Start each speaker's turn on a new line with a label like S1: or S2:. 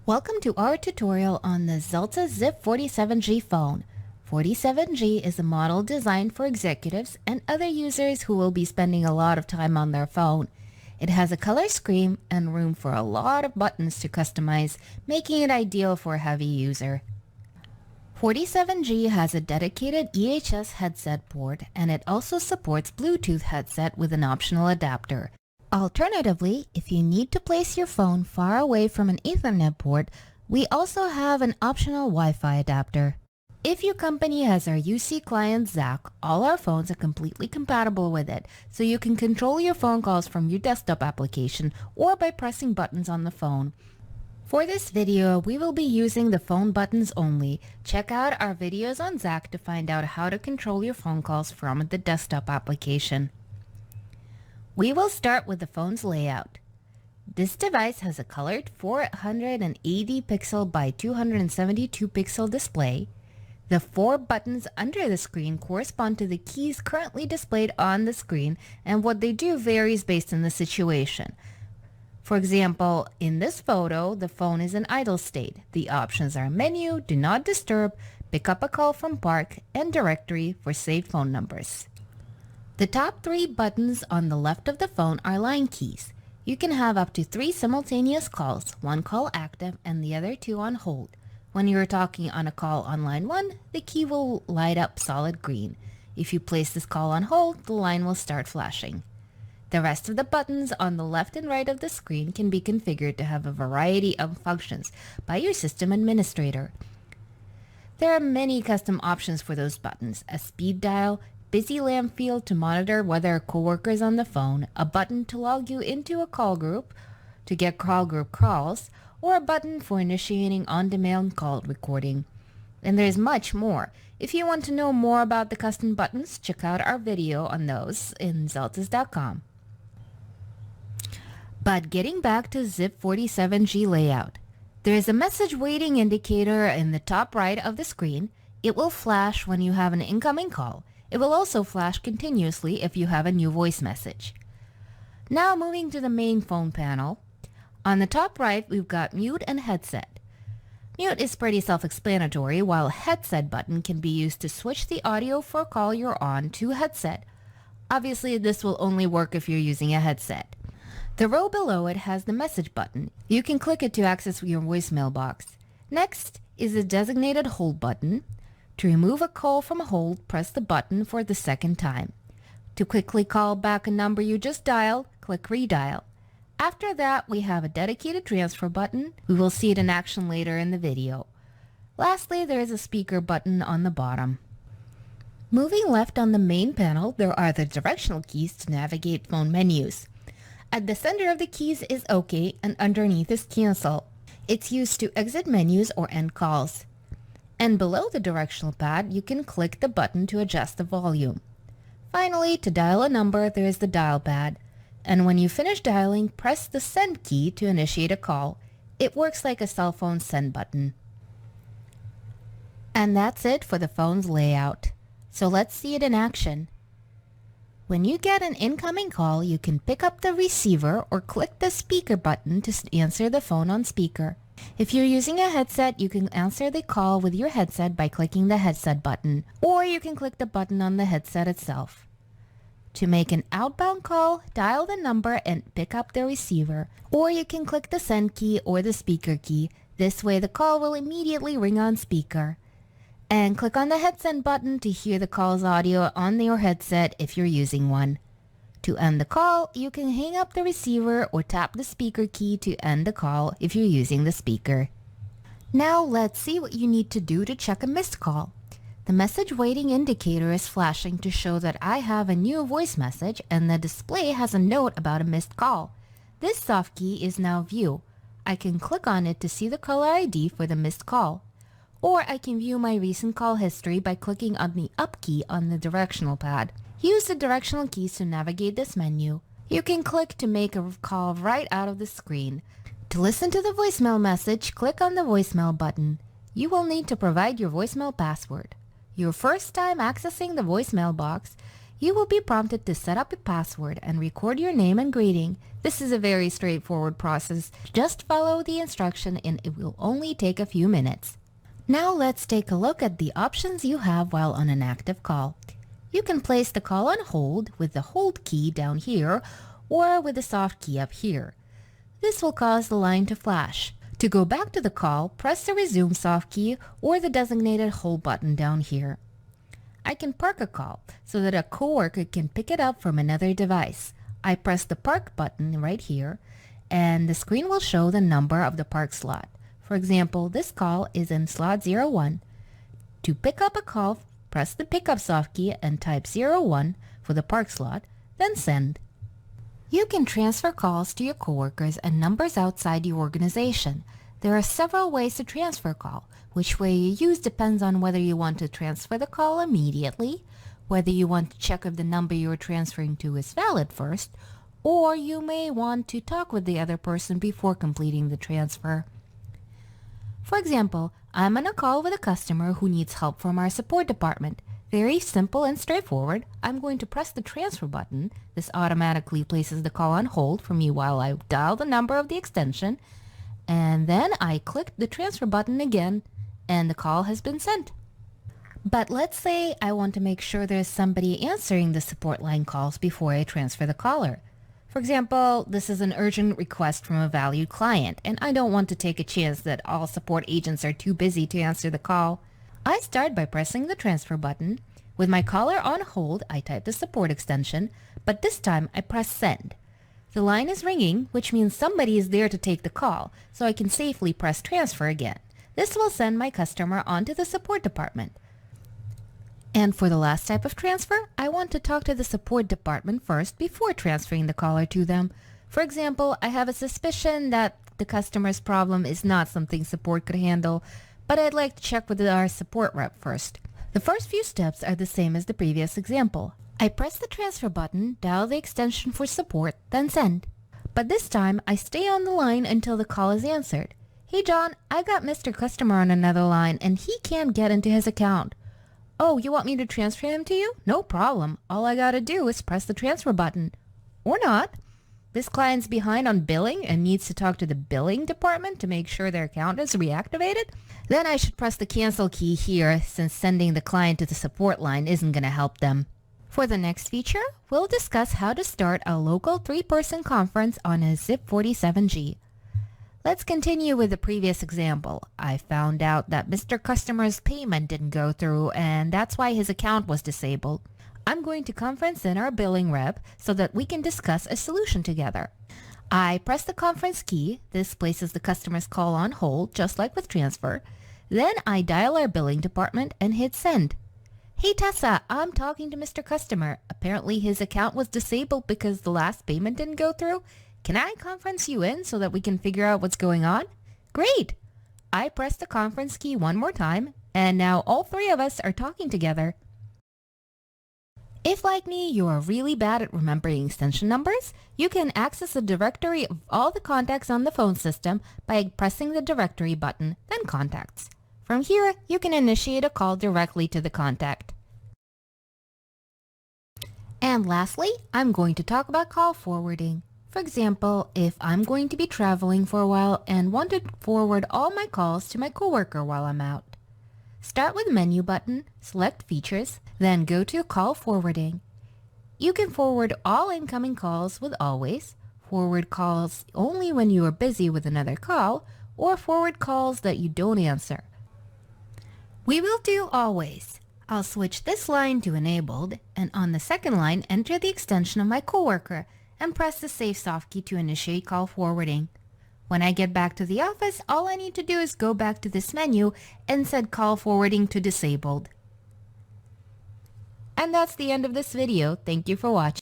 S1: Welcome to our tutorial on the Zelta Zip 47G phone. 47G is a model designed for executives and other users who will be spending a lot of time on their phone. It has a color screen and room for a lot of buttons to customize, making it ideal for a heavy user. 47G has a dedicated EHS headset port, and it also supports Bluetooth headset with an optional adapter. Alternatively, if you need to place your phone far away from an Ethernet port, we also have an optional Wi-Fi adapter. If your company has our UC client ZAC, all our phones are completely compatible with it, so you can control your phone calls from your desktop application or by pressing buttons on the phone. For this video, we will be using the phone buttons only. Check out our videos on ZAC to find out how to control your phone calls from the desktop application. We will start with the phone's layout. This device has a colored 480 pixel by 272 pixel display. The 4 buttons under the screen correspond to the keys currently displayed on the screen, and what they do varies based on the situation. For example, in this photo, the phone is in idle state. The options are menu, do not disturb, pick up a call from park, and directory for saved phone numbers. The top 3 buttons on the left of the phone are line keys. You can have up to 3 simultaneous calls, 1 call active and the other 2 on hold. When you're talking on a call on line 1, the key will light up solid green. If you place this call on hold, the line will start flashing. The rest of the buttons on the left and right of the screen can be configured to have a variety of functions by your system administrator. There are many custom options for those buttons: a speed dial, busy lamp field to monitor whether a coworker is on the phone, a button to log you into a call group to get call group calls, or a button for initiating on-demand call recording. And there's much more. If you want to know more about the custom buttons, check out our video on those in zeltas.com. But getting back to Zip 47G layout, there is a message waiting indicator in the top right of the screen. It will flash when you have an incoming call. It will also flash continuously if you have a new voice message. Now moving to the main phone panel. On the top right, we've got mute and headset. Mute is pretty self-explanatory, while headset button can be used to switch the audio for a call you're on to headset. Obviously, this will only work if you're using a headset. The row below it has the message button. You can click it to access your voicemail box. Next is the designated hold button. To remove a call from hold, press the button for the second time. To quickly call back a number you just dialed, click redial. After that, we have a dedicated transfer button. We will see it in action later in the video. Lastly, there is a speaker button on the bottom. Moving left on the main panel, there are the directional keys to navigate phone menus. At the center of the keys is OK, and underneath is cancel. It's used to exit menus or end calls. And below the directional pad, you can click the button to adjust the volume. Finally, to dial a number, there is the dial pad. And when you finish dialing, press the send key to initiate a call. It works like a cell phone send button. And that's it for the phone's layout. So let's see it in action. When you get an incoming call, you can pick up the receiver or click the speaker button to answer the phone on speaker. If you're using a headset, you can answer the call with your headset by clicking the headset button, or you can click the button on the headset itself. To make an outbound call, dial the number and pick up the receiver, or you can click the send key or the speaker key. This way the call will immediately ring on speaker. And click on the headset button to hear the call's audio on your headset if you're using one. To end the call, you can hang up the receiver or tap the speaker key to end the call if you're using the speaker. Now let's see what you need to do to check a missed call. The message waiting indicator is flashing to show that I have a new voice message, and the display has a note about a missed call. This soft key is now View. I can click on it to see the caller ID for the missed call. Or I can view my recent call history by clicking on the up key on the directional pad. Use the directional keys to navigate this menu. You can click to make a call right out of the screen. To listen to the voicemail message, click on the voicemail button. You will need to provide your voicemail password. Your first time accessing the voicemail box, You will be prompted to set up a password and record your name and greeting. This is a very straightforward process. Just follow the instruction and it will only take a few minutes. Now let's take a look at the options you have while on an active call. You can place the call on hold with the hold key down here or with the soft key up here. This will cause the line to flash. To go back to the call, press the resume soft key or the designated hold button down here. I can park a call so that a coworker can pick it up from another device. I press the park button right here and the screen will show the number of the park slot. For example, this call is in slot 01. To pick up a call, press the pickup soft key and type 01 for the park slot, then send. You can transfer calls to your coworkers and numbers outside your organization. There are several ways to transfer a call. Which way you use depends on whether you want to transfer the call immediately, whether you want to check if the number you are transferring to is valid first, or you may want to talk with the other person before completing the transfer. For example, I'm on a call with a customer who needs help from our support department. Very simple and straightforward. I'm going to press the transfer button. This automatically places the call on hold for me while I dial the number of the extension. And then I click the transfer button again and the call has been sent. But let's say I want to make sure there's somebody answering the support line calls before I transfer the caller. For example, this is an urgent request from a valued client and I don't want to take a chance that all support agents are too busy to answer the call. I start by pressing the transfer button. With my caller on hold, I type the support extension, but this time I press send. The line is ringing, which means somebody is there to take the call, so I can safely press transfer again. This will send my customer onto the support department. And for the last type of transfer, I want to talk to the support department first before transferring the caller to them. For example, I have a suspicion that the customer's problem is not something support could handle, but I'd like to check with our support rep first. The first few steps are the same as the previous example. I press the transfer button, dial the extension for support, then send. But this time, I stay on the line until the call is answered. Hey John, I got Mr. Customer on another line and he can't get into his account. Oh, you want me to transfer him to you? No problem. All I gotta do is press the transfer button. Or not. This client's behind on billing and needs to talk to the billing department to make sure their account is reactivated. Then I should press the cancel key here since sending the client to the support line isn't going to help them. For the next feature, we'll discuss how to start a local 3-person conference on a ZIP47G. Let's continue with the previous example. I found out that Mr. Customer's payment didn't go through and that's why his account was disabled. I'm going to conference in our billing rep so that we can discuss a solution together. I press the conference key. This places the customer's call on hold, just like with transfer. Then I dial our billing department and hit send. Hey Tessa, I'm talking to Mr. Customer. Apparently his account was disabled because the last payment didn't go through. Can I conference you in so that we can figure out what's going on? Great! I press the conference key one more time, and now all 3 of us are talking together. If, like me, you are really bad at remembering extension numbers, you can access a directory of all the contacts on the phone system by pressing the directory button, then contacts. From here, you can initiate a call directly to the contact. And lastly, I'm going to talk about call forwarding. For example, if I'm going to be traveling for a while and want to forward all my calls to my coworker while I'm out. Start with menu button, select features, then go to call forwarding. You can forward all incoming calls with always, forward calls only when you are busy with another call, or forward calls that you don't answer. We will do always. I'll switch this line to enabled, and on the second line enter the extension of my coworker and press the save soft key to initiate call forwarding. When I get back to the office, all I need to do is go back to this menu and set call forwarding to disabled. And that's the end of this video. Thank you for watching.